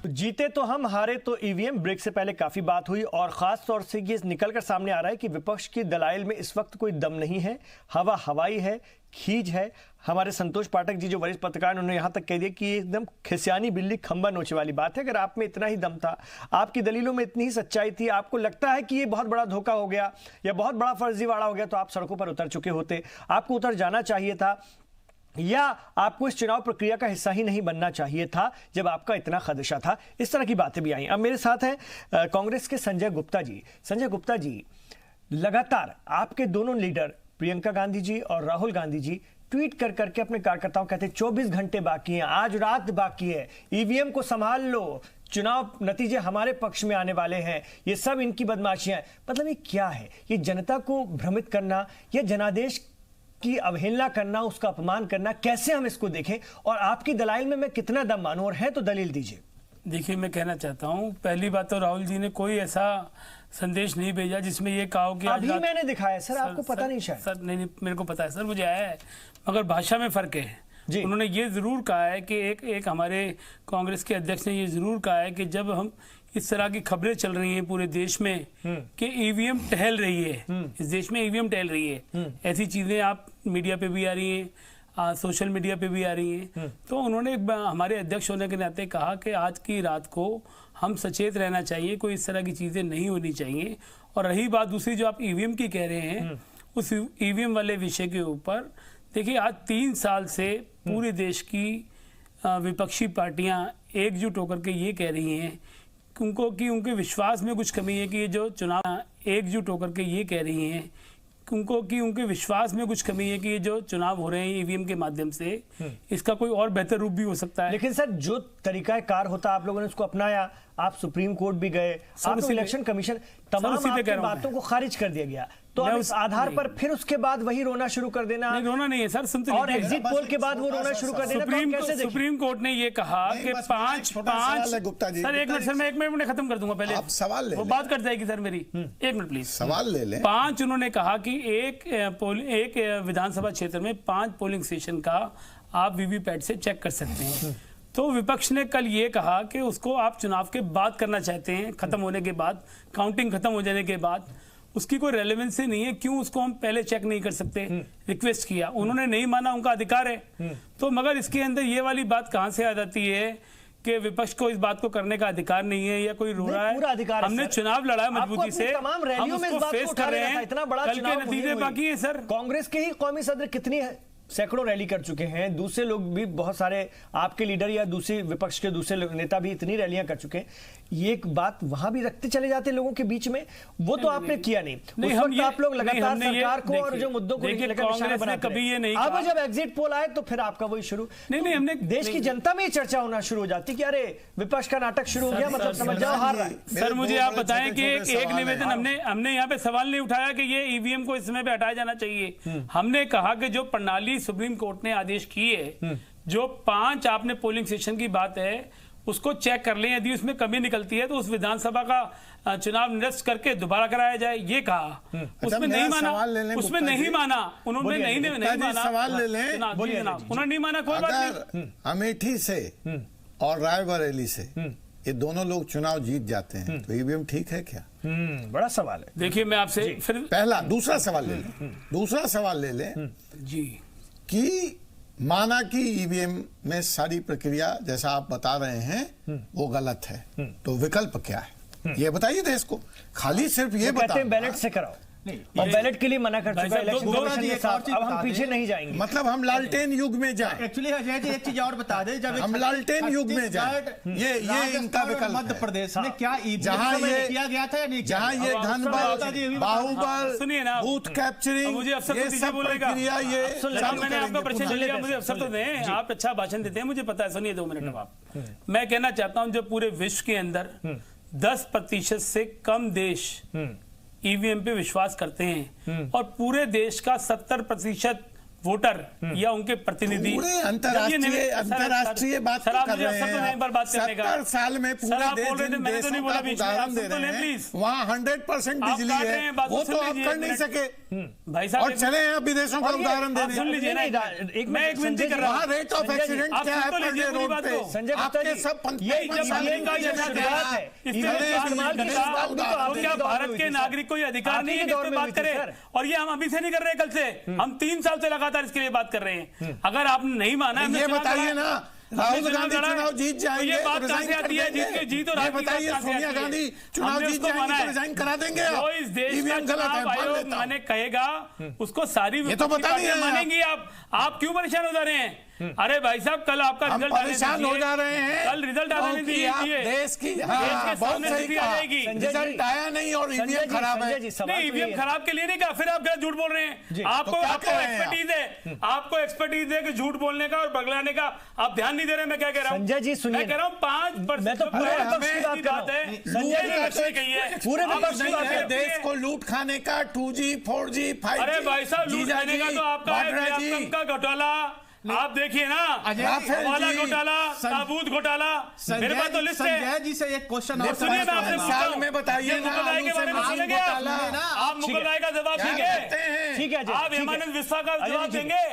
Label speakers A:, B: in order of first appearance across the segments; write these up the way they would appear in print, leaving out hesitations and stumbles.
A: जीते तो हम, हारे तो ईवीएम। ब्रेक से पहले काफी बात हुई और खास तौर से ये निकलकर सामने आ रहा है कि विपक्ष की दलाइल में इस वक्त कोई दम नहीं है, हवा हवाई है, खींच है। हमारे संतोष पाठक जी जो वरिष्ठ पत्रकार, उन्होंने यहां तक कह दिया कि एकदम खिसियानी बिल्ली खंबा नोचे वाली बात है। अगर आप में इतना ही दम था, आपकी दलीलों में इतनी ही सच्चाई थी, आपको लगता है कि ये बहुत बड़ा धोखा हो गया या बहुत बड़ा फर्जीवाड़ा हो गया, तो आप सड़कों पर उतर चुके होते। आपको उतर जाना चाहिए था, या आपको इस चुनाव प्रक्रिया का हिस्सा ही नहीं बनना चाहिए था जब आपका इतना खदशा था। इस तरह की बातें भी आई। अब मेरे साथ हैं कांग्रेस के संजय गुप्ता जी। संजय गुप्ता जी, लगातार आपके दोनों लीडर प्रियंका गांधी जी और राहुल गांधी जी ट्वीट कर करके अपने कार्यकर्ताओं कहते हैं 24 घंटे बाकी हैं, आज रात बाकी है, ईवीएम को संभाल लो, चुनाव नतीजे हमारे पक्ष में आने वाले हैं, ये सब इनकी बदमाशियां हैं। मतलब ये क्या है? ये जनता को भ्रमित करना या जनादेश की अवहेलना करना, उसका अपमान करना, कैसे हम इसको देखें? और आपकी दलाइल में मैं कितना दम मानूं, और है तो दलील दीजिए।
B: देखिए, मैं कहना चाहता हूं, पहली बात तो राहुल जी ने कोई ऐसा संदेश नहीं भेजा जिसमें ये कहा कि
A: अभी मैंने दिखाया सर, आपको पता नहीं शायद।
B: सर नहीं, मेरे को पता है सर, मुझे आया है, मगर भाषा में फर्क है जी। उन्होंने ये जरूर कहा है कि एक हमारे कांग्रेस के अध्यक्ष ने ये जरूर कहा है कि जब हम इस तरह की खबरें चल रही हैं पूरे देश में कि ईवीएम टहल रही है, इस देश में ईवीएम टहल रही है, ऐसी चीजें आप मीडिया पे भी आ रही हैं, सोशल मीडिया पे भी आ रही हैं, तो उन्होंने हमारे अध्यक्ष होने के नाते कहा कि आज की रात को हम सचेत रहना चाहिए, कोई इस तरह की चीजें नहीं होनी चाहिए। और रही बात दूसरी जो आप ईवीएम की कह रहे हैं, उस ईवीएम वाले विषय के ऊपर देखिए, आज 3 साल से पूरे देश की विपक्षी पार्टियां एकजुट होकर के ये कह रही हैं कि उनके विश्वास में कुछ कमी है कि ये जो चुनाव, एकजुट होकर के ये कह रही हैं उनके विश्वास में कुछ कमी है कि ये जो चुनाव हो रहे हैं ईवीएम के माध्यम से, इसका कोई और बेहतर रूप भी हो सकता है।
A: लेकिन सर, जो तरीका कार होता आप लोगों ने उसको अपनाया, आप सुप्रीम कोर्ट भी गए, आप इलेक्शन कमीशन, तमाम आपकी बातों को खारिज कर दिया गया, तो अब इस आधार पर फिर उसके बाद वही रोना शुरू कर देना?
B: नहीं, रोना नहीं है सर, सुनते
A: और एग्जिट पोल के बाद वो रोना शुरू कर देना।
B: सुप्रीम कोर्ट ने ये कहा कि पांच सर, एक मिनट सर, मैं 1 मिनट में खत्म कर दूंगा, पहले
C: आप सवाल ले,
B: वो बात कर जाएगी सर मेरी, 1 मिनट प्लीज,
C: सवाल ले लें।
B: 5 उन्होंने कहा कि एक विधानसभा क्षेत्र में 5 पोलिंग स्टेशन का आप वीवीपैट से चेक कर सकते हैं। तो विपक्ष ने कल ये कहा कि उसको आप चुनाव के बाद करना चाहते हैं, खत्म होने के बाद, काउंटिंग खत्म हो जाने के बाद, उसकी कोई रेलेवेंसी नहीं है, क्यों उसको हम पहले चेक नहीं कर सकते? रिक्वेस्ट किया, उन्होंने नहीं माना, उनका अधिकार है। तो मगर इसके अंदर ये वाली बात कहां से आ जाती है कि विपक्ष को इस बात को करने का अधिकार नहीं है या कोई रो रहा है? हमने चुनाव लड़ा मजबूती से, हम उसको फेस कर रहे हैं, कल के नतीजे बाकी है सर।
A: कांग्रेस के ही कौमी सदर कितनी है, सैकड़ों रैली कर चुके हैं, दूसरे लोग भी, बहुत सारे आपके लीडर या दूसरे विपक्ष के दूसरे नेता भी इतनी रैलियां कर चुके हैं। ये एक बात वहां भी रखते चले जाते लोगों के बीच में, वो तो आपने किया नहीं। उस वक्त आप लोग लगातार सरकार को और जो मुद्दों को लेकर निशाना बनाते रहे। अब जब एग्जिट पोल आए तो फिर आपका वही शुरू, नहीं, हमने देश की जनता में चर्चा होना शुरू हो जाती कि अरे विपक्ष का नाटक शुरू हो गया, मतलब समझ जाओ हार रहा है।
B: सर मुझे आप बताएं कि एक निवेदन हमने यहाँ पे सवाल नहीं उठाया कि ये ईवीएम को इस समय पे हटाया जाना चाहिए। हमने कहा कि जो प्रणाली सुप्रीम कोर्ट ने आदेश किए, जो 5 आपने पोलिंग स्टेशन की बात है, उसको चेक कर लें, यदि उसमें कमी निकलती है तो उस विधानसभा का चुनाव निरस्त करके दोबारा कराया जाए, ये कहा। उसमें नहीं माना, उसमें नहीं माना, उन्होंने नहीं माना।
C: सवाल ले लें,
B: उन्होंने नहीं माना, कोई बात नहीं।
C: अमेठी से और रायबरेली से ये दोनों लोग चुनाव जीत जाते हैं, तो ईवीएम ठीक है क्या?
A: बड़ा सवाल है।
B: देखिए, मैं आपसे फिर
C: पहला, दूसरा सवाल ले लें, दूसरा सवाल ले लें
B: जी,
C: कि माना कि ईवीएम में सारी प्रक्रिया जैसा आप बता रहे हैं वो गलत है, तो विकल्प क्या है ये बताइए देश को। खाली सिर्फ ये बताते हैं
A: बैलेट से कराओ, और बैलेट के लिए मना कर चुका इलेक्शन कमीशन के साथ। अब हम पीछे नहीं जाएंगे,
C: मतलब हम लालटेन युग में जाएं।
D: एक्चुअली एक चीज और बता दें, जब
C: हम लालटेन युग में जाएं, ये इनका विकल्प
D: मध्य प्रदेश में क्या
C: जहां ये
D: किया गया था या नहीं,
C: जहां ये धनबल, बाहुबल,
B: सुनिए ना,
C: बूथ कैप्चरिंग,
B: मुझे अफसर
C: ये सब प्रक्रिया, ये
B: मैंने आपका प्रश्न ले लिया, मुझे अफसर तो दें, आप अच्छा भाषण देते हैं, मुझे पता है। सुनिए 2 मिनट आप, मैं कहना चाहता हूं, जो पूरे विश्व के अंदर 10% से कम देश ईवीएम पे विश्वास करते हैं और पूरे देश का 70% वोटर या उनके प्रतिनिधि
C: पूरे अंतरराष्ट्रीय बात कर रहे हैं। 70 साल में पूरे देश देशों का उदाहरण दे रहे हैं, वहाँ 100% बिजली है, वो तो आप कर नहीं सके
B: भाई साहब।
C: और चले हैं विदेशों का उदाहरण देने।
B: सुन लीजिए ना, मैं एक विनती कर रहा हूँ,
C: रेट ऑफ एक्सीडेंट क्या है पर डे रोड पे?
A: संजय गुप्ता जी,
C: आपके सब
B: क्या भारत के नागरिक को ये अधिकार नहीं है कि बात करें? और ये हम अभी से नहीं कर रहे, कल से हम 3 साल से लगातार इसके लिए बात कर रहे हैं। अगर आपने नहीं माना है,
C: ये बताइए ना, राहुल गांधी चुनाव जीत जाएंगे,
B: ये बात कहां से आती है? जीत और
C: बताइए, सोनिया गांधी चुनाव जीत जाएंगे तो रिजाइन करा देंगे?
B: जो इस देश का चुनाव आयोग माने कहेगा उसको सारी
C: तो बता दिया
B: मानेंगी। आप क्यों परेशान हो जा रहे हैं? अरे भाई साहब, कल आपका रिजल्ट
C: परेशान हो जा रहे हैं,
B: कल रिजल्ट आने दीजिए।
C: देश की बहुत सही
B: आ जाएगी,
C: रिजल्ट आया नहीं और ईवीएम खराब है।
B: नहीं, ईवीएम खराब के लिए नहीं कहा, फिर आप गलत झूठ बोल रहे हैं। आपको एक्सपर्टीज है, आपको एक्सपर्टीज है कि झूठ बोलने का और बगलाने का। आप ध्यान नहीं दे रहे मैं क्या कह रहा हूँ?
A: संजय जी सुनिए,
B: मैं कह रहा हूँ 5%
A: मैं तो पूरे विपक्ष की बात कर रहा हूं।
B: संजय ने कही है
A: पूरे विपक्ष की बात है,
C: देश को लूट खाने का 2G 4G 5G।
B: अरे भाई साहब, लूट खाने का तो आपका है का घोटाला। आप देखिए ना, हवाला घोटाला, ताबूत घोटाला, मेरे पास तो लिस्ट है।
D: संजय जी से एक क्वेश्चन और
B: सुनिए, मैं आपसे
C: साल में बताइए ना,
B: मुगल राय के बारे में सुनेंगे आप मुगल राय का जवाब देंगे?
A: ठीक है,
B: आप हेमानंद बिस्वा का जवाब देंगे?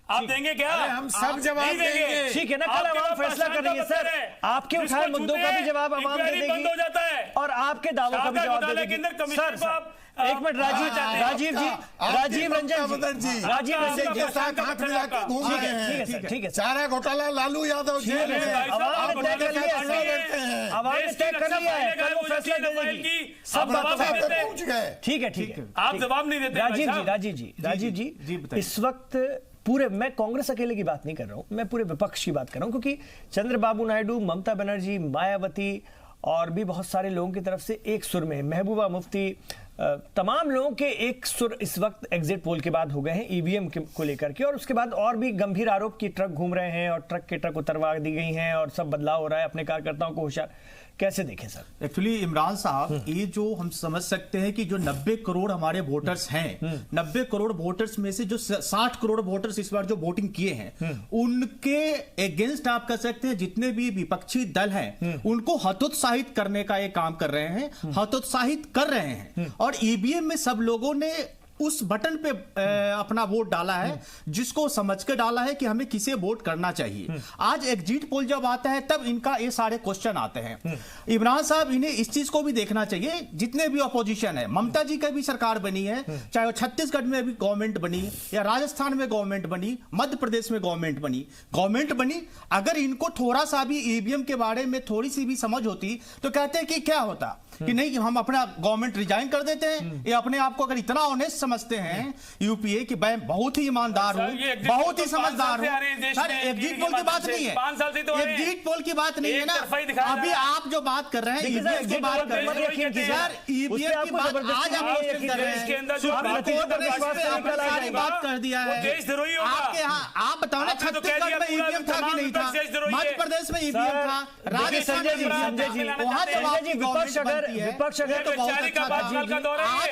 B: आप देंगे क्या?
C: हम सब जवाब देंगे।
A: ठीक है ना, कल आवाम फैसला कर रही है सर। आपके उठाए मुद्दों का भी जवाब आवाम दे देगी,
B: बंद हो जाता है
A: और आपके दावों का भी जवाब दे देगी। सर एक मिनट, राजीव जी, राजीव रंजन जी, राजीव रंजन जी,
C: हाथ मिला के घूम रहे हैं।
A: ठीक है,
C: चारा घोटाला लालू यादव जेल में,
A: आवाम ने तय कर लिया, आवाम ने तय कर लिया है, कल वो फैसला दे देगी। सब बातों पे
C: पहुंच गए।
A: ठीक है,
B: आप जवाब नहीं देते।
A: राजीव जी, इस वक्त पूरे, मैं कांग्रेस अकेले की बात नहीं कर रहा हूं, मैं पूरे विपक्ष की बात कर रहा हूं, क्योंकि चंद्रबाबू नायडू, ममता बनर्जी, मायावती और भी बहुत सारे लोगों की तरफ से एक सुर में, महबूबा मुफ्ती, तमाम लोगों के एक सुर इस वक्त एग्जिट पोल के बाद हो गए हैं ईवीएम को लेकर के। और उसके बाद और भी गंभीर आरोप कि ट्रक घूम रहे हैं और ट्रक के ट्रक उतरवा दी गई हैं और सब बदलाव हो रहा है, अपने कार्यकर्ताओं को होशियार। कैसे देखें सर?
D: एक्चुअली इमरान साहब, ये जो हम समझ सकते हैं कि जो 90 करोड़ हमारे वोटर्स हैं, 90 करोड़ वोटर्स में से जो 60 करोड़ वोटर्स इस बार जो वोटिंग किए हैं, उनके अगेंस्ट आप कह सकते हैं जितने भी विपक्षी दल हैं उनको हतोत्साहित करने का ये काम कर रहे हैं, हतोत्साहित कर रहे हैं। और ईवीएम में सब लोगों ने उस बटन पे अपना वोट डाला है जिसको समझ के डाला है कि हमें किसे वोट करना चाहिए। आज एग्जिट पोल जब आता है तब इनका ये सारे क्वेश्चन आते हैं। इमरान साहब, इन्हें इस चीज को भी देखना चाहिए, जितने भी अपोजिशन है, ममता जी का भी सरकार बनी है, चाहे वो छत्तीसगढ़ में भी गवर्नमेंट बनी या राजस्थान में गवर्नमेंट बनी, मध्य प्रदेश में गवर्नमेंट बनी, अगर इनको थोड़ा सा भी ईवीएम के बारे में थोड़ी सी भी समझ होती तो कहते हैं कि क्या होता कि नहीं, हम अपना गवर्नमेंट रिजाइन कर देते हैं। ये अपने आप को अगर इतना ऑनेस्ट समझते हैं यूपीए कि मैं बहुत ही ईमानदार हूं, बहुत ही समझदार हूं। सर, एग्जिट पोल की बात नहीं है,
B: 5 साल से तो
D: एग्जिट पोल की बात नहीं है ना। अभी आप जो बात कर रहे हैं ईवीएम की बात कर रहे हैं, सर ईवीएम की बात आज आप क्वेश्चन कर रहे हैं, बात कर दिया है आपके यहाँ। आप बताओ ना, छत्तीसगढ़ में ईवीएम था कि नहीं था, मध्य प्रदेश में ईवीएम था, राजस्थान में वहां जब
A: विपक्ष अगर
D: तो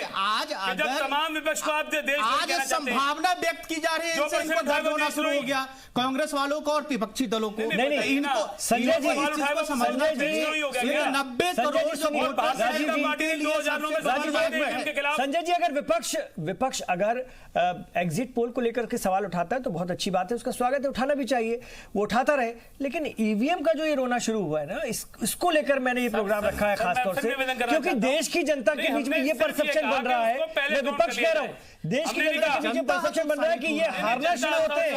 D: आज
B: तमाम विपक्ष को आप
D: आज संभावना व्यक्त की जा रही है, इससे इनको दर्द होना शुरू हो गया, कांग्रेस वालों को और विपक्षी दलों को।
A: नहीं,
D: इनको
A: संजय जी,
D: इस चीज को समझना चाहिए। 90 करोड़ जो वोट
A: संजय जी, अगर विपक्ष अगर एग्जिट पोल को लेकर के सवाल उठाता है तो बहुत अच्छी बात है, उसका स्वागत है, उठाना भी चाहिए, वो उठाता रहे। लेकिन ईवीएम का जो ये रोना शुरू हुआ है ना, इसको लेकर मैंने ये प्रोग्राम रखा है खासतौर से, क्योंकि देश की जनता के बीच में ये परसेप्शन बन रहा है, मैं विपक्ष कह रहा हूं, देश की जनता के बीच में परसेप्शन बन रहा है कि ये हारना शुरू होते हैं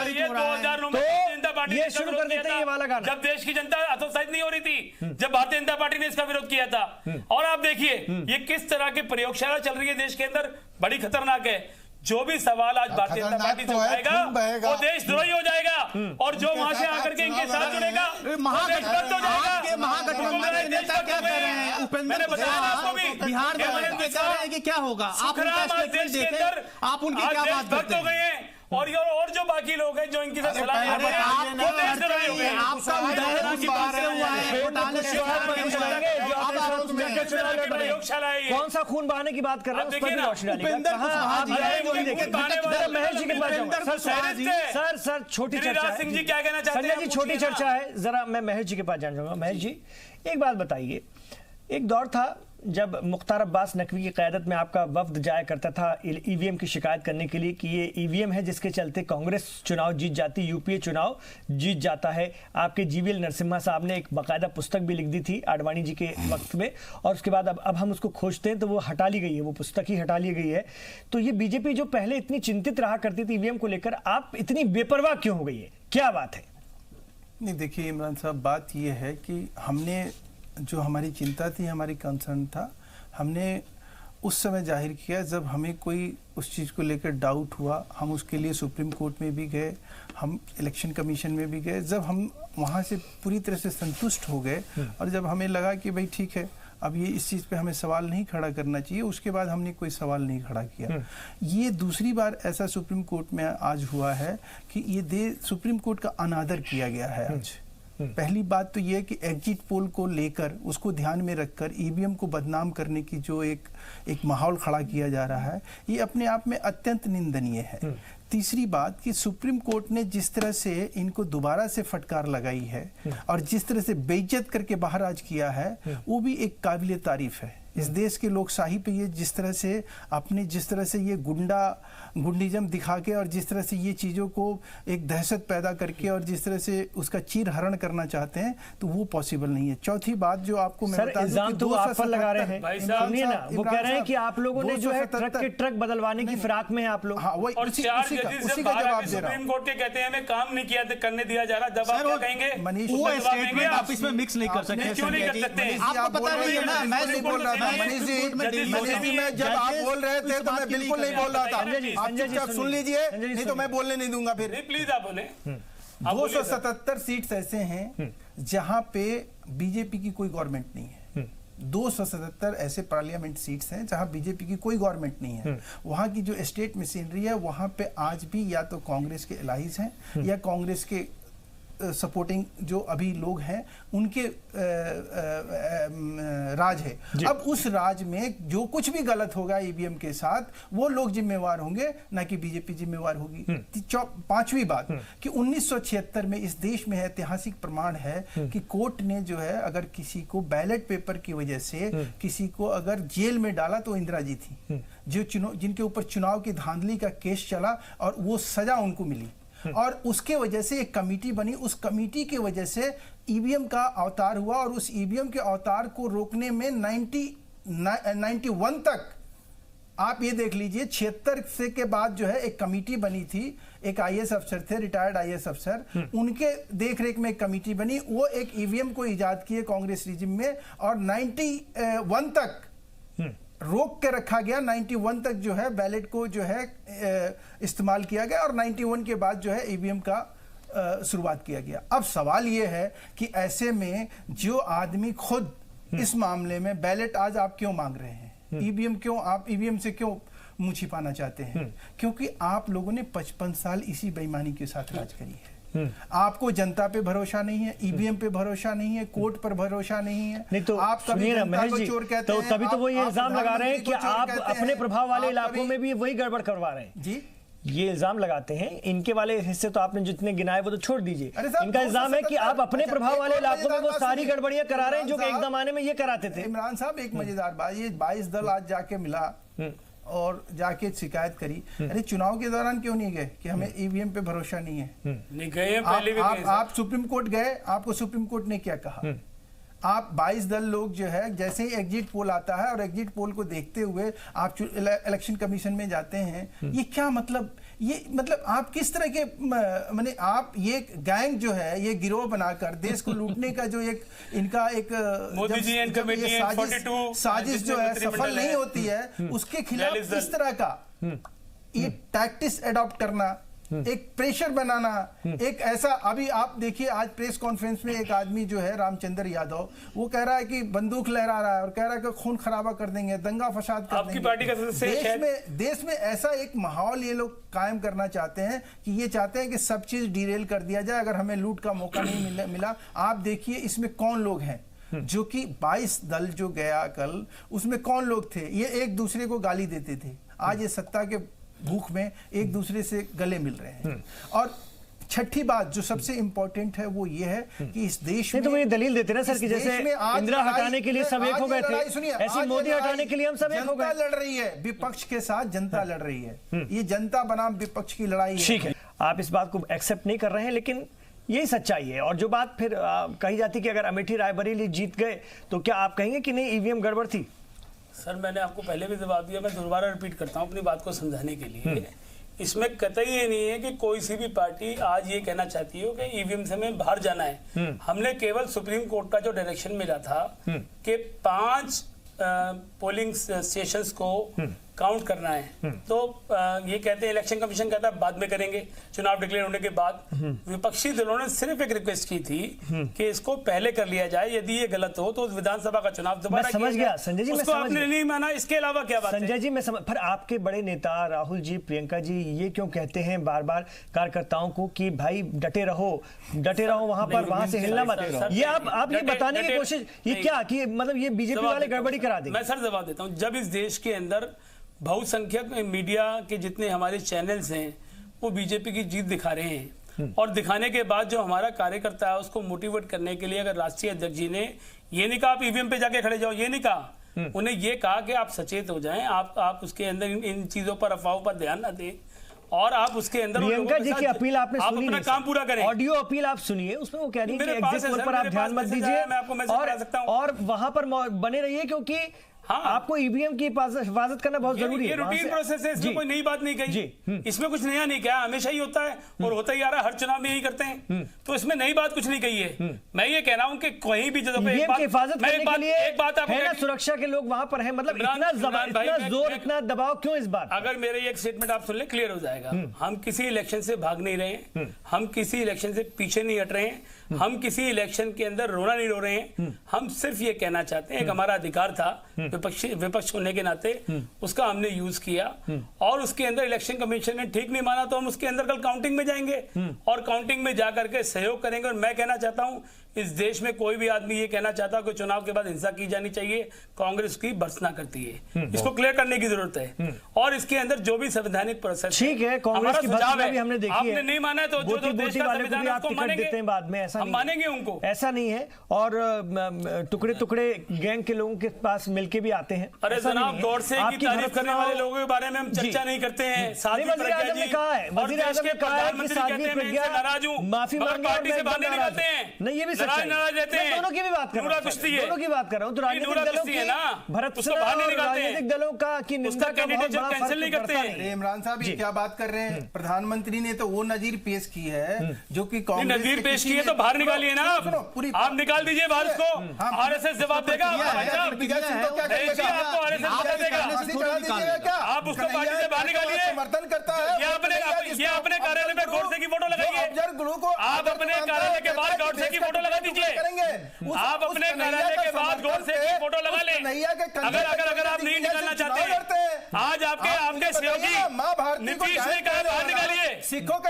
A: तो ये शुरू कर देते हैं ये वाला गाना।
B: जब देश की जनता हतोत्साहित नहीं हो रही थी, जब भारतीय जनता पार्टी ने इसका विरोध किया था। और आप देखिए ये किस तरह की प्रयोगशाला चल रही है देश के अंदर, बड़ी खतरनाक है। जो भी सवाल आज भारतीय जनता पार्टी से उठाएगा वो देशद्रोही हो जाएगा, और जो वहां से आकर के इनके साथ जुड़ेगा महागठबंधन हो जाएगा।
D: महागठबंधन के नेता क्या कह रहे हैं? उपेंद्र बिहार में कह रहे हैं कि क्या होगा, आप उनका स्टेटमेंट देखें, आप उनकी क्या बात करते हैं?
B: और जो बाकी लोग हैं जो इनकी सलाह
D: आपका उदय
B: की बात से हुआ है, घोटाले से प्रयोगशाला है।
A: कौन सा खून बहाने की बात कर रहे हैं, उस पर भी रोशनी डालिएगा। महेश जी के पास जाऊंगा। सर छोटी चर्चा है।
B: सिंह जी क्या कहना चाहते हैं?
A: संजय जी छोटी चर्चा है, जरा मैं महेश जी के पास जाना चाहूंगा। महेश जी एक बात बताइए, एक दौर था जब मुख्तार अब्बास नकवी की क़यादत में आपका वफ्द जाया करता था ईवीएम की शिकायत करने के लिए कि ये ईवीएम है जिसके चलते कांग्रेस चुनाव जीत जाती, यूपीए चुनाव जीत जाता है। आपके जीवीएल नरसिम्हा साहब ने एक बाकायदा पुस्तक भी लिख दी थी आडवाणी जी के वक्त में, और उसके बाद अब हम उसको खोजते हैं तो वो हटा ली गई है, वो पुस्तक ही हटा ली गई है। तो ये बीजेपी जो पहले इतनी चिंतित रहा करती थी ईवीएम को लेकर, आप इतनी बेपरवाह क्यों हो गई है, क्या बात है?
E: नहीं देखिए इमरान साहब, बात ये है कि हमने जो हमारी चिंता थी, हमारी कंसर्न था, हमने उस समय जाहिर किया जब हमें कोई उस चीज़ को लेकर डाउट हुआ। हम उसके लिए सुप्रीम कोर्ट में भी गए, हम इलेक्शन कमीशन में भी गए। जब हम वहाँ से पूरी तरह से संतुष्ट हो गए और जब हमें लगा कि भाई ठीक है, अब ये इस चीज़ पे हमें सवाल नहीं खड़ा करना चाहिए, उसके बाद हमने कोई सवाल नहीं खड़ा किया। ये दूसरी बार ऐसा सुप्रीम कोर्ट में आज हुआ है कि ये सुप्रीम कोर्ट का अनादर किया गया है आज। पहली बात तो ये है कि एग्जिट पोल को लेकर उसको ध्यान में रखकर ईवीएम को बदनाम करने की जो एक माहौल खड़ा किया जा रहा है, ये अपने आप में अत्यंत निंदनीय है। तीसरी बात कि सुप्रीम कोर्ट ने जिस तरह से इनको दोबारा से फटकार लगाई है और जिस तरह से बेइज्जत करके बाहर आज किया है, वो भी एक काबिले तारीफ है। इस देश के लोकशाही पे ये जिस तरह से ये गुंडिज्म दिखा के और जिस तरह से ये चीज़ों को एक दहशत पैदा करके और जिस तरह से उसका चीर हरण करना चाहते हैं, तो वो पॉसिबल नहीं है। चौथी बात जो आपको मैं बता दूं कि
A: तो आप पर लगा रहे हैं, सुनिए ना, वो कह रहे हैं कि आप लोगों ने जो है ट्रक के ट्रक बदलवाने की फिराक में है आप लोग।
B: और उसी का जवाब दे रहा हूं। सुप्रीम कोर्ट के कहते हैं हमें काम नहीं किया करने दिया जा रहा, जब आप क्या कहेंगे?
D: मनीष, वो स्टेटमेंट आप इसमें मिक्स नहीं कर सकते।
B: क्यों नहीं कर सकते?
D: आपको पता नहीं है ना, मैं नहीं बोल रहा था।
C: मनीष जी, मैं जब आप बोल रहे थे तो मैं बिल्कुल नहीं बोल रहा था। आप चुपचाप सुन लीजिए, नहीं तो मैं बोलने नहीं दूंगा फिर।
B: प्लीज आप बोले।
C: 277 सीट्स ऐसे हैं जहां पे बीजेपी की कोई गवर्नमेंट नहीं है। 277 ऐसे पार्लियामेंट सीट्स हैं जहां बीजेपी की कोई गवर्नमेंट नहीं है। वहां की जो स्टेट मशीनरी है, वहां पे आज भी या तो कांग्रेस के एलाइज हैं या कांग्रेस के सपोर्टिंग जो अभी लोग हैं उनके राज है। अब उस राज में जो कुछ भी गलत होगा ईवीएम के साथ, वो लोग जिम्मेवार होंगे, ना कि बीजेपी जिम्मेवार होगी। पांचवी बात कि 1976 में इस देश में ऐतिहासिक प्रमाण है कि कोर्ट ने जो है अगर किसी को बैलेट पेपर की वजह से किसी को अगर जेल में डाला तो इंदिरा जी थी, जो जिनके ऊपर चुनाव की धांधली का केस चला और वो सजा उनको मिली और उसके वजह से एक कमेटी बनी। उस कमेटी की वजह से ईवीएम का अवतार हुआ और उस ईवीएम के अवतार को रोकने में 91 तक आप ये देख लीजिए, 76 से के बाद जो है एक कमेटी बनी थी, एक आईएएस अफसर थे, रिटायर्ड आईएएस अफसर, उनके देखरेख में एक कमेटी बनी, वो एक ईवीएम को इजाद किए कांग्रेस रिजिम में और 91 तक रोक के रखा गया। 91 तक जो है बैलेट को जो है इस्तेमाल किया गया और 91 के बाद जो है ईवीएम का शुरुआत किया गया। अब सवाल ये है कि ऐसे में जो आदमी खुद इस मामले में बैलेट आज आप क्यों मांग रहे हैं, ईवीएम क्यों, आप ईवीएम से क्यों मुंह छिपाना चाहते हैं? क्योंकि आप लोगों ने 55 साल इसी बेईमानी के साथ राज करी है। आपको जनता पे भरोसा नहीं है, ईवीएम पे भरोसा नहीं है, कोर्ट पर भरोसा नहीं है।
A: नहीं तो
C: आप कभी जनता को चोर कहते हैं,
A: तभी तो वो ये इल्जाम लगा रहे हैं कि आप अपने प्रभाव वाले इलाकों में भी वही गड़बड़ करवा रहे हैं।
C: जी,
A: ये इल्जाम लगाते हैं। इनके वाले हिस्से तो आपने जितने गिनाए वो तो छोड़ दीजिए। इनका इल्जाम है कि आप अपने प्रभाव वाले इलाकों में वो सारी गड़बड़ियां करा रहे हैं जो कि एक जमाने में ये कराते थे।
C: इमरान साहब, एक मजेदार बात, ये 22 दल आज जाके मिला और जाके शिकायत करी। अरे चुनाव के दौरान क्यों नहीं गए कि हमें ईवीएम पे भरोसा नहीं है?
B: नहीं गए, पहले भी गए।
C: आप सुप्रीम कोर्ट गए, आपको सुप्रीम कोर्ट ने क्या कहा? आप 22 दल लोग जो है, जैसे ही एग्जिट पोल आता है और एग्जिट पोल को देखते हुए आप इलेक्शन कमीशन में जाते हैं, ये क्या मतलब? ये मतलब आप किस तरह के माने आप ये गैंग जो है, ये गिरोह बनाकर देश को लूटने का जो एक इनका एक साजिश जो है सफल नहीं होती है, उसके खिलाफ इस तरह का ये टैक्टिस एडॉप्ट करना, एक प्रेशर बनाना, एक ऐसा, अभी आप देखिए आज प्रेस कॉन्फ्रेंस में एक आदमी जो है रामचंद्र यादव, वो कह रहा है कि बंदूक लहरा रहा है और कह रहा है कि खून खराबा कर देंगे, दंगा फसाद कर
B: आपकी
C: देंगे।
B: पार्टी का सदस्य
C: देश में ऐसा एक माहौल ये लोग कायम करना चाहते हैं कि ये चाहते हैं कि सब चीज डिरेल कर दिया जाए, अगर हमें लूट का मौका नहीं मिला। आप देखिए इसमें कौन लोग हैं, जो कि 22 दल जो गया कल, उसमें कौन लोग थे, ये एक दूसरे को गाली देते थे, आज ये सत्ता के भूख में एक दूसरे से गले मिल रहे हैं। और छठी बात जो सबसे इंपॉर्टेंट है वो ये है कि इस देश में,
A: तो वो ये दलील देते ना सर कि जैसे इंदिरा हटाने के लिए सब एक हो गए थे, ऐसे मोदी हटाने के लिए हम सब एक हो गए।
C: जनता लड़ रही है, विपक्ष के साथ जनता लड़ रही है, ये जनता बनाम विपक्ष की लड़ाई है।
A: ठीक है, आप इस बात को एक्सेप्ट नहीं कर रहे हैं, लेकिन यही सच्चाई है। और जो बात फिर कही जाती कि अगर अमेठी रायबरेली जीत गए तो क्या आप कहेंगे कि नहीं ईवीएम गड़बड़ थी?
B: सर मैंने आपको पहले भी जवाब दिया, मैं दोबारा रिपीट करता हूं अपनी बात को समझाने के लिए। इसमें कतई ये नहीं है कि कोई सी भी पार्टी आज ये कहना चाहती हो कि ईवीएम से हमें बाहर जाना है। हमने केवल सुप्रीम कोर्ट का जो डायरेक्शन मिला था कि 5 पोलिंग स्टेशंस को काउंट करना है, तो ये कहते हैं, इलेक्शन कमीशन कहता है बाद में करेंगे, चुनाव डिक्लेयर होने के बाद। विपक्षी दलों ने सिर्फ एक रिक्वेस्ट की थी कि इसको पहले कर लिया जाए, यदि ये गलत हो तो विधानसभा का चुनाव दोबारा
A: समझ गया संजय जी,
B: उसको आपने नहीं माना, इसके अलावा क्या बात है?
A: संजय जी मैं समझ, पर आपके बड़े नेता राहुल जी, प्रियंका जी ये क्यों कहते हैं बार बार कार्यकर्ताओं को कि भाई डटे रहो वहां पर, वहां से हिलना मत। ये आप ये बताने की कोशिश, ये क्या कि मतलब ये बीजेपी वाले गड़बड़ी करा देंगे?
B: मैं सर जवाब देता हूं। जब इस देश के अंदर बहुसंख्यक मीडिया के जितने हमारे चैनल्स हैं वो बीजेपी की जीत दिखा रहे हैं, और दिखाने के बाद जो हमारा कार्यकर्ता है उसको मोटिवेट करने के लिए अगर राष्ट्रीय अध्यक्ष जी ने ये नहीं कहा आप ईवीएम पे जाके खड़े जाओ, ये नहीं कहा, उन्हें ये कहा कि आप सचेत हो जाएं, आप उसके अंदर इन चीजों पर, अफवाहों पर ध्यान न दें, और आप उसके अंदर
A: प्रियंका जी की अपील आपने सुनी
B: अपना काम पूरा करें।
A: ऑडियो अपील आप सुनिए, उसमें वो कह रही है कि एग्जिट पोल पर आप ध्यान मत दीजिए और वहां पर बने रहिए, क्योंकि आपको ईवीएम की हिफाजत करना बहुत जरूरी है।
B: ये रूटीन प्रोसेस है, इसमें कोई नई बात नहीं कही, इसमें कुछ नया नहीं कहा, हमेशा ही होता है और होता ही आ रहा है, हर चुनाव में यही करते हैं, तो इसमें नई बात कुछ नहीं कही है। मैं ये कह रहा हूं कि कहीं भी जगह पे
A: हिफाजत करने के लिए
B: एक बात
A: है ना, सुरक्षा के लोग वहां पर हैं, मतलब इतना जोर, इतना दबाव क्यों इस बात?
B: अगर मेरे एक स्टेटमेंट आप सुन ले, क्लियर हो जाएगा। हम किसी इलेक्शन से भाग नहीं रहे हैं, हम किसी इलेक्शन से पीछे नहीं हट रहे हैं, हम किसी इलेक्शन के अंदर रोना नहीं रो रहे हैं, हम सिर्फ ये कहना चाहते हैं, एक हमारा अधिकार था विपक्ष होने के नाते, उसका हमने यूज किया, और उसके अंदर इलेक्शन कमीशन ने ठीक नहीं माना तो हम उसके अंदर कल काउंटिंग में जाएंगे और काउंटिंग में जाकर के सहयोग करेंगे। और मैं कहना चाहता हूं इस देश में कोई भी आदमी ये कहना चाहता है कि चुनाव के बाद हिंसा की जानी चाहिए, कांग्रेस की भर्त्सना करती है, इसको क्लियर करने की जरूरत है। और इसके अंदर जो भी संवैधानिक प्रोसेस,
A: ठीक है, कांग्रेस की भर्त्सना भी हमने देखी है,
B: आपने नहीं माना है तो जो देश का संविधान है उसको मानेंगे
A: बाद में, ऐसा
B: हम मानेंगे उनको,
A: ऐसा नहीं है। और टुकड़े टुकड़े गैंग के लोगों के पास मिलके भी आते हैं।
B: अरे जनाब, गोडसे की तारीफ करने वाले लोगों के बारे में हम चर्चा नहीं करते हैं।
A: वज़ीर आज़म ने कहा है, वज़ीर आज़म ने कहा है कि साध्वी प्रज्ञा माफी मांगे
B: पार्टी से बाहर नहीं निकलते हैं,
A: नहीं ये भी सच्चाई,
B: नाराज रहते हैं,
A: दोनों की भी बात कर रहा हूं, दोनों की बात कर रहा हूं। तो राजनीतिक दलों की भर्त्सना, राजनीतिक दलों का की निंदा का बहुत बड़ा
B: कैंसिल नहीं करते हैं।
C: इमरान साहब ये क्या बात कर रहे हैं? प्रधानमंत्री ने तो वो नजीर पेश की है जो कि कांग्रेस
B: नजीर पेश की है, तो बाहर निकालिए ना आप निकाल दीजिए बाहर उसको, आरएसएस जवाब देगा, आपको आरएसएस जवाब देगा, आप उसको पार्टी से बाहर निकालिए।
C: समर्थन करता है,
B: ये अपने कार्यालय में गोडसे की फोटो लगाइए, आप अपने कार्यालय के बाहर गोडसे की फोटो लगा दीजिए, आप अपने कार्यालय के बाद गोडसे की फोटो लगा लें। अगर आप नहीं निकालना चाहते, आज आपके सहयोगी नीतीश ने कहा बाहर निकालिए,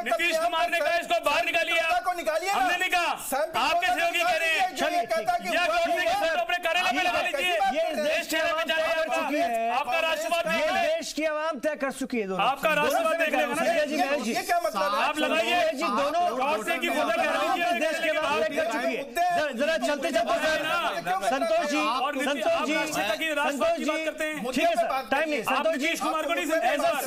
B: नीतीश कुमार ने कहा इसको बाहर निकालिए, हमने नहीं कहा, आपके सहयोगी कह रहे हैं, या गोडसे की फोटो अपने कार्यालय में लगा लीजिए। देश चेहरे में जाए, आपका राष्ट्रवाद
A: देश की आवाम तय कर चुकी है,
B: आपका राष्ट्रवाद देख लेगा ना
C: ये क्या मतलब?
B: आप लगाइए
A: जी, दोनों
B: गोडसे की फोटो लगा लीजिए,
A: देश के आवाम तय कर चुकी है। जरा चलते संतोष जी, ठीक है सर, टाइम नहीं। संतोष जी,
B: कुमार को नहीं,
A: एज अ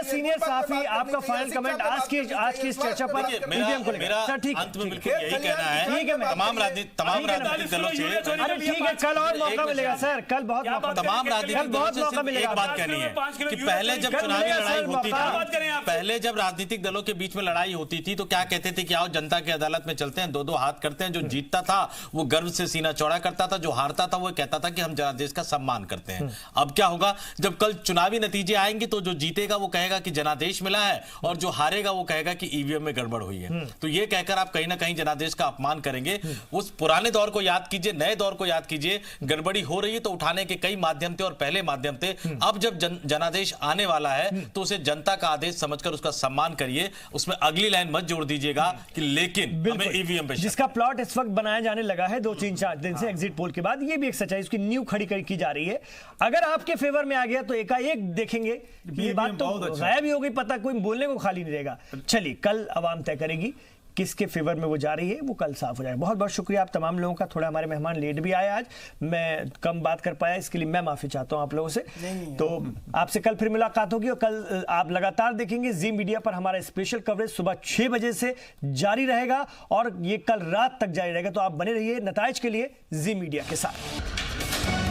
A: सीनियर सहाफी आपका फाइनल कमेंट आज की इस चर्चा पर ईवीएम को लेकर। सर ठीक है,
F: अंत में बिल्कुल यही कहना है,
A: ठीक है,
F: तमाम राजनीतिक दलों से,
A: अरे ठीक है, कल और मौका मिलेगा सर, कल बहुत
F: तमाम राजनीतिक दलों से सिर्फ एक बात कहनी है कि पहले जब चुनावी लड़ाई होती थी, पहले जब राजनीतिक दलों के बीच में लड़ाई होती थी तो क्या कहते थे कि आओ जनता की अदालत में चलते हैं, 2-2 हाथ करते हैं। जो जीतता था वो गर्व से सीना चौड़ा करता था, जो हारता था वो कहता था कि हम जनादेश का सम्मान करते हैं। अब क्या होगा, जब कल चुनावी नतीजे आएंगे तो जो जीतेगा वो कहेगा कि जनादेश मिला है और जो हारेगा वो कहेगा कि ईवीएम में गड़बड़ हुई है। तो ये कहकर आप कहीं ना कहीं जनादेश का अपमान करेंगे। उस पुराने दौर को याद कीजिए, नए दौर को याद कीजिए। गड़बड़ी हो रही है तो उठाने के कई माध्यम थे और पहले माध्यम थे। अब जब जनादेश आने वाला है तो उसे जनता का आदेश समझकर उसका सम्मान करिए। उसमें अगली लाइन मत जोड़ दीजिएगा कि लेकिन हमें ईवीएम पे,
A: जिसका प्लॉट इस वक्त बनाया जाने लगा है 2-3-4 दिन से एग्जिट पोल के बाद। ये भी एक सच्चाई, उसकी न्यू खड़ी की जा रही है। अगर आपके फेवर में आ गया तो एकाएक देखेंगे ये बात तो गायब ही हो गई, पता कोई बोलने को खाली नहीं रहेगा। चलिए, कल आवाम तय करेगी किसके फेवर में वो जा रही है, वो कल साफ हो जाएगा। बहुत बहुत शुक्रिया आप तमाम लोगों का। थोड़ा हमारे मेहमान लेट भी आए आज, मैं कम बात कर पाया, इसके लिए मैं माफी चाहता हूं आप लोगों से। तो आपसे कल फिर मुलाकात होगी और कल आप लगातार देखेंगे जी मीडिया पर हमारा स्पेशल कवरेज सुबह 6 बजे से जारी रहेगा और ये कल रात तक जारी रहेगा। तो आप बने रहिए नताइज के लिए जी मीडिया के साथ।